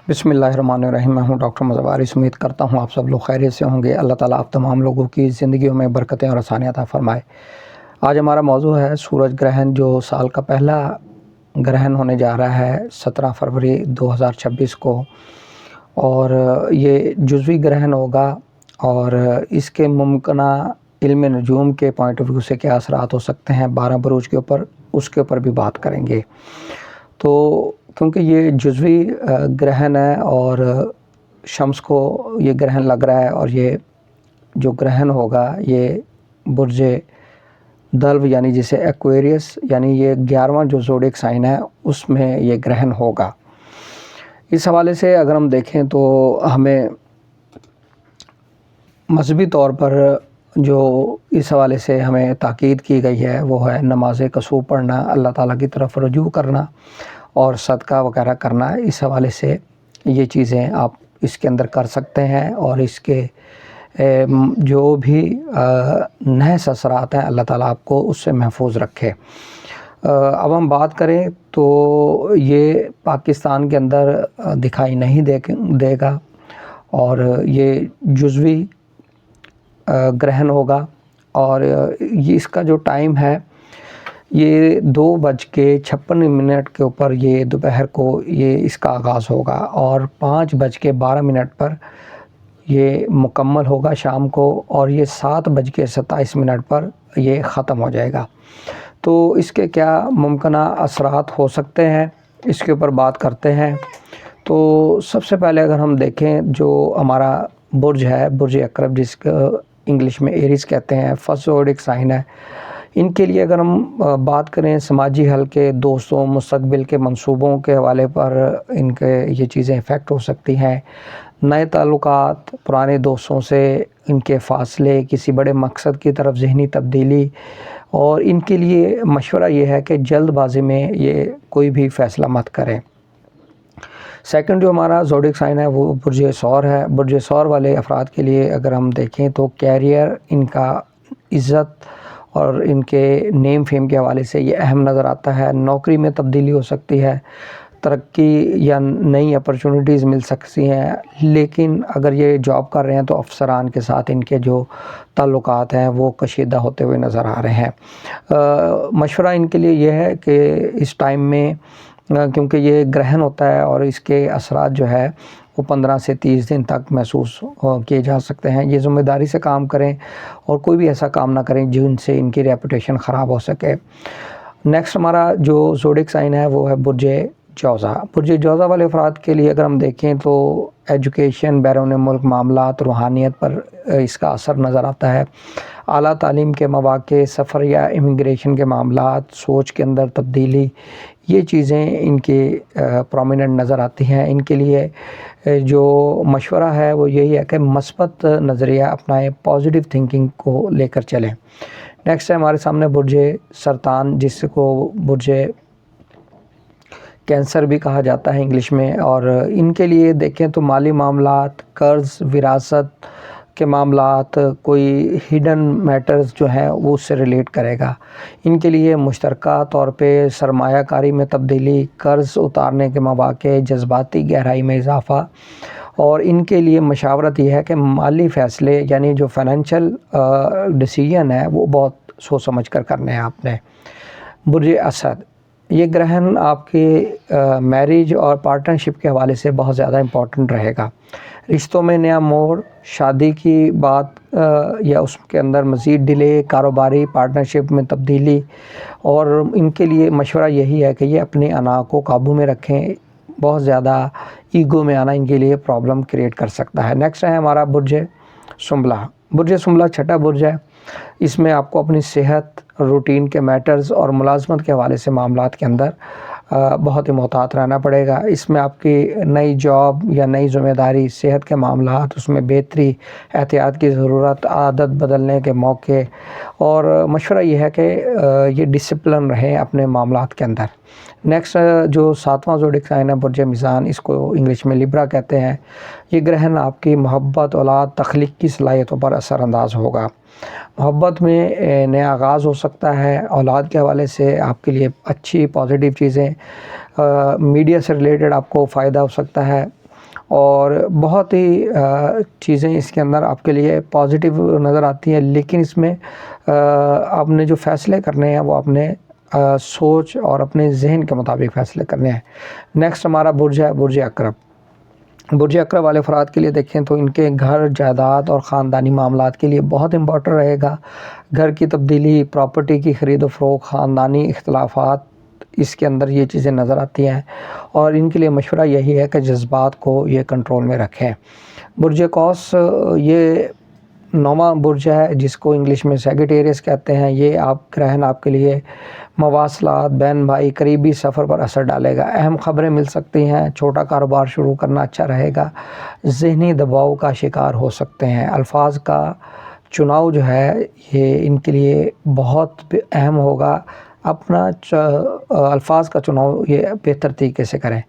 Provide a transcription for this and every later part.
بسم اللہ الرحمن الرحیم۔ میں ہوں ڈاکٹر مظہر وارث۔ امید کرتا ہوں آپ سب لوگ خیریت سے ہوں گے۔ اللہ تعالیٰ آپ تمام لوگوں کی زندگیوں میں برکتیں اور آسانیاں عطا فرمائے۔ آج ہمارا موضوع ہے سورج گرہن، جو سال کا پہلا گرہن ہونے جا رہا ہے 17 فروری 2026 کو، اور یہ جزوی گرہن ہوگا، اور اس کے ممکنہ علم نجوم کے پوائنٹ آف ویو سے کیا اثرات ہو سکتے ہیں 12 بروج کے اوپر، اس کے اوپر بھی بات کریں گے۔ تو کیونکہ یہ جزوی گرہن ہے اور شمس کو یہ گرہن لگ رہا ہے، اور یہ جو گرہن ہوگا یہ برج دلو یعنی جسے ایکویریس یعنی یہ 11واں جو زوڈیک سائن ہے اس میں یہ گرہن ہوگا۔ اس حوالے سے اگر ہم دیکھیں تو ہمیں مذہبی طور پر جو اس حوالے سے ہمیں تاکید کی گئی ہے وہ ہے نماز کسوف پڑھنا، اللہ تعالیٰ کی طرف رجوع کرنا اور صدقہ وغیرہ کرنا۔ اس حوالے سے یہ چیزیں آپ اس کے اندر کر سکتے ہیں، اور اس کے جو بھی نحس اثرات ہیں اللہ تعالیٰ آپ کو اس سے محفوظ رکھے۔ اب ہم بات کریں تو یہ پاکستان کے اندر دکھائی نہیں دے گا، اور یہ جزوی گرہن ہوگا، اور اس کا جو ٹائم ہے یہ 2:56 کے اوپر یہ دوپہر کو یہ اس کا آغاز ہوگا، اور 5:12 پر یہ مکمل ہوگا شام کو، اور یہ 7:27 پر یہ ختم ہو جائے گا۔ تو اس کے کیا ممکنہ اثرات ہو سکتے ہیں اس کے اوپر بات کرتے ہیں۔ تو سب سے پہلے اگر ہم دیکھیں جو ہمارا برج ہے، برج عقرب، جس کو انگلش میں ایریز کہتے ہیں، فرسٹ زوڈیک سائن ہے، ان کے لیے اگر ہم بات کریں سماجی حلقے، دوستوں، مستقبل کے منصوبوں کے حوالے پر ان کے یہ چیزیں افیکٹ ہو سکتی ہیں۔ نئے تعلقات، پرانے دوستوں سے ان کے فاصلے، کسی بڑے مقصد کی طرف ذہنی تبدیلی، اور ان کے لیے مشورہ یہ ہے کہ جلد بازی میں یہ کوئی بھی فیصلہ مت کریں۔ سیکنڈ جو ہمارا زوڈیک سائن ہے وہ برج ثور ہے۔ برج ثور والے افراد کے لیے اگر ہم دیکھیں تو کیریئر، ان کا عزت اور ان کے نیم فیم کے حوالے سے یہ اہم نظر آتا ہے۔ نوکری میں تبدیلی ہو سکتی ہے، ترقی یا نئی اپرچونٹیز مل سکتی ہیں، لیکن اگر یہ جاب کر رہے ہیں تو افسران کے ساتھ ان کے جو تعلقات ہیں وہ کشیدہ ہوتے ہوئے نظر آ رہے ہیں۔ مشورہ ان کے لیے یہ ہے کہ اس ٹائم میں، کیونکہ یہ گرہن ہوتا ہے اور اس کے اثرات جو ہے وہ 15 سے 30 دن تک محسوس کیے جا سکتے ہیں، یہ ذمہ داری سے کام کریں اور کوئی بھی ایسا کام نہ کریں جن سے ان کی ریپوٹیشن خراب ہو سکے۔ نیکسٹ ہمارا جو زوڈیک سائن ہے وہ ہے برج جوزا۔ برج جوزا والے افراد کے لیے اگر ہم دیکھیں تو ایجوکیشن، بیرون ملک معاملات، روحانیت پر اس کا اثر نظر آتا ہے۔ اعلیٰ تعلیم کے مواقع، سفر یا امیگریشن کے معاملات، سوچ کے اندر تبدیلی، یہ چیزیں ان کے پرومیننٹ نظر آتی ہیں۔ ان کے لیے جو مشورہ ہے وہ یہی ہے کہ مثبت نظریہ اپنائیں، پازیٹیو تھنکنگ کو لے کر چلیں۔ نیکسٹ ہے ہمارے سامنے برج سرطان، جس کو برج کینسر بھی کہا جاتا ہے انگلش میں، اور ان کے لیے دیکھیں تو مالی معاملات، قرض، وراثت کے معاملات، کوئی ہڈن میٹرز جو ہیں وہ اس سے ریلیٹ کرے گا۔ ان کے لیے مشترکہ طور پہ سرمایہ کاری میں تبدیلی، قرض اتارنے کے مواقع، جذباتی گہرائی میں اضافہ، اور ان کے لیے مشاورت یہ ہے کہ مالی فیصلے یعنی جو فائنینشیل ڈیسیژن ہے وہ بہت سوچ سمجھ کر کرنے ہیں آپ نے۔ برج اسد، یہ گرہن آپ کے میرج اور پارٹنرشپ کے حوالے سے بہت زیادہ امپورٹنٹ رہے گا۔ رشتوں میں نیا موڑ، شادی کی بات یا اس کے اندر مزید ڈیلے، کاروباری پارٹنرشپ میں تبدیلی، اور ان کے لیے مشورہ یہی ہے کہ یہ اپنی انا کو قابو میں رکھیں۔ بہت زیادہ ایگو میں آنا ان کے لیے پرابلم کریٹ کر سکتا ہے۔ نیکسٹ ہے ہمارا برج سنبلہ۔ برج سنبلہ چھٹا برج ہے۔ اس میں آپ کو اپنی صحت، روٹین کے میٹرز اور ملازمت کے حوالے سے معاملات کے اندر بہت ہی محتاط رہنا پڑے گا۔ اس میں آپ کی نئی جاب یا نئی ذمہ داری، صحت کے معاملات، اس میں بہتری، احتیاط کی ضرورت، عادت بدلنے کے موقع، اور مشورہ یہ ہے کہ یہ ڈسپلن رہیں اپنے معاملات کے اندر۔ نیکسٹ جو 7واں زوڈیک سائن ہے برج میزان، اس کو انگلش میں لیبرا کہتے ہیں۔ یہ گرہن آپ کی محبت، اولاد، تخلیق کی صلاحیتوں پر اثر انداز ہوگا۔ محبت میں نیا آغاز ہو سکتا ہے، اولاد کے حوالے سے آپ کے لیے اچھی پازیٹیو چیزیں، میڈیا سے ریلیٹڈ آپ کو فائدہ ہو سکتا ہے، اور بہت ہی چیزیں اس کے اندر آپ کے لیے پازیٹیو نظر آتی ہیں، لیکن اس میں آپ نے جو فیصلے کرنے ہیں وہ اپنے سوچ اور اپنے ذہن کے مطابق فیصلے کرنے ہیں۔ نیکسٹ ہمارا برج ہے برج اقرب۔ برج اقرب والے افراد کے لیے دیکھیں تو ان کے گھر، جائیداد اور خاندانی معاملات کے لیے بہت امپورٹنٹ رہے گا۔ گھر کی تبدیلی، پراپرٹی کی خرید و فروخت، خاندانی اختلافات، اس کے اندر یہ چیزیں نظر آتی ہیں، اور ان کے لیے مشورہ یہی ہے کہ جذبات کو یہ کنٹرول میں رکھیں۔ برج قوس یہ 9واں برج ہے جس کو انگلش میں سیگیٹیریس کہتے ہیں۔ یہ گرہن آپ کے لیے مواصلات، بہن بھائی، قریبی سفر پر اثر ڈالے گا۔ اہم خبریں مل سکتی ہیں، چھوٹا کاروبار شروع کرنا اچھا رہے گا، ذہنی دباؤ کا شکار ہو سکتے ہیں۔ الفاظ کا چناؤ جو ہے یہ ان کے لیے بہت اہم ہوگا، اپنا الفاظ کا چناؤ یہ بہتر طریقے سے کریں۔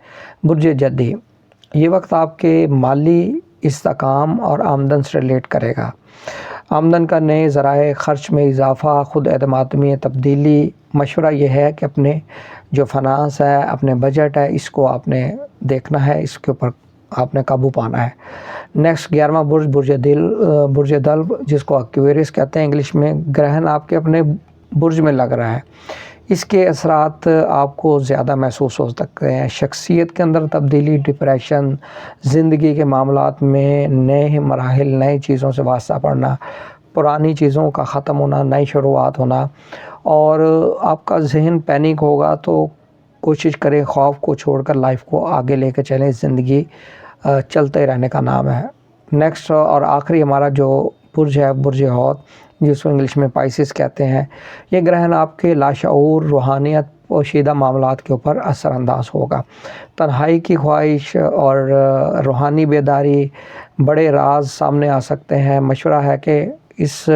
برج جدی، یہ وقت آپ کے مالی استحکام اور آمدن سے ریلیٹ کرے گا۔ آمدن کا نئے ذرائع، خرچ میں اضافہ، خود اعتماد میں تبدیلی۔ مشورہ یہ ہے کہ اپنے جو فنانس ہے، اپنے بجٹ ہے، اس کو آپ نے دیکھنا ہے، اس کے اوپر آپ نے قابو پانا ہے۔ نیکسٹ 11واں برج برج دلو جس کو ایکویریس کہتے ہیں انگلش میں۔ گرہن آپ کے اپنے برج میں لگ رہا ہے، اس کے اثرات آپ کو زیادہ محسوس ہو سکتے ہیں۔ شخصیت کے اندر تبدیلی، ڈپریشن، زندگی کے معاملات میں نئے مراحل، نئی چیزوں سے واسطہ پڑنا، پرانی چیزوں کا ختم ہونا، نئی شروعات ہونا، اور آپ کا ذہن پینک ہوگا تو کوشش کریں خوف کو چھوڑ کر لائف کو آگے لے کے چلیں، زندگی چلتے رہنے کا نام ہے۔ نیکسٹ اور آخری ہمارا جو برج ہے برج حوت جس کو انگلش میں پائسس کہتے ہیں۔ یہ گرہن آپ کے لاشعور، روحانیت، پوشیدہ معاملات کے اوپر اثر انداز ہوگا۔ تنہائی کی خواہش اور روحانی بیداری، بڑے راز سامنے آ سکتے ہیں۔ مشورہ ہے کہ اس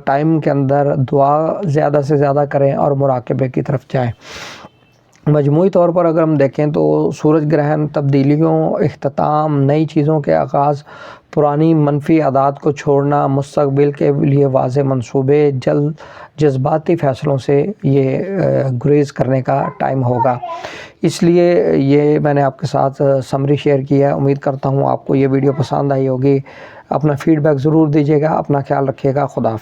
ٹائم کے اندر دعا زیادہ سے زیادہ کریں اور مراقبے کی طرف جائیں۔ مجموعی طور پر اگر ہم دیکھیں تو سورج گرہن تبدیلیوں، اختتام، نئی چیزوں کے آغاز، پرانی منفی عادات کو چھوڑنا، مستقبل کے لیے واضح منصوبے، جلد جذباتی فیصلوں سے یہ گریز کرنے کا ٹائم ہوگا۔ اس لیے یہ میں نے آپ کے ساتھ سمری شیئر کیا ہے۔ امید کرتا ہوں آپ کو یہ ویڈیو پسند آئی ہوگی۔ اپنا فیڈ بیک ضرور دیجیے گا۔ اپنا خیال رکھیے گا۔ خدا حافظ۔